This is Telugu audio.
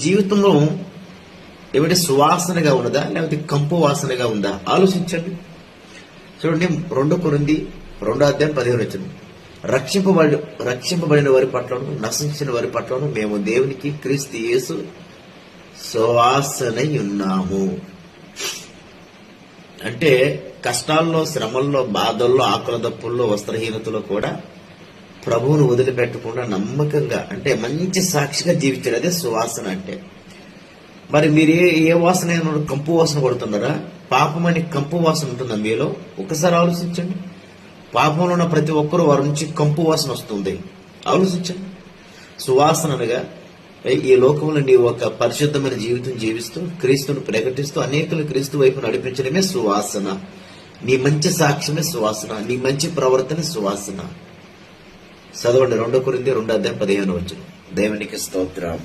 జీవితంలో ఏమిటి సువాసనగా ఉన్నదా లేకపోతే కంపు వాసనగా ఉందా? ఆలోచించండి. చూడండి 2 కొరింథీ 2:15 రక్షింపబడిన వారి పట్లను నశించిన వారి పట్లను మేము దేవునికి క్రీస్తు యేసు సువాసనై ఉన్నాము. అంటే కష్టాల్లో, శ్రమల్లో, బాధల్లో, ఆకులదప్పుల్లో, వస్త్రహీనతలో కూడా ప్రభువును వదిలిపెట్టకుండా నమ్మకంగా, అంటే మంచి సాక్షిగా జీవించారు. అదే సువాసన అంటే. మరి మీరు ఏ వాసన, కంపు వాసన కొడుతున్నారా? పాపం అనే కంపు వాసన ఉంటుందా మీలో? ఒకసారి ఆలోచించండి. పాపంలో ఉన్న ప్రతి ఒక్కరూ వారి నుంచి కంపు వాసన వస్తుంది. ఆలోచించండి. సువాసన అనగా ఈ లోకంలో నీ ఒక పరిశుద్ధమైన జీవితం జీవిస్తూ క్రీస్తును ప్రకటిస్తూ అనేకులు క్రీస్తు వైపు నడిపించడమే సువాసన. నీ మంచి సాక్ష్యమే సువాసన. నీ మంచి ప్రవర్తన సువాసన. చదవండి 2 కొరింథీ 2:15. దేవునికి స్తోత్రం.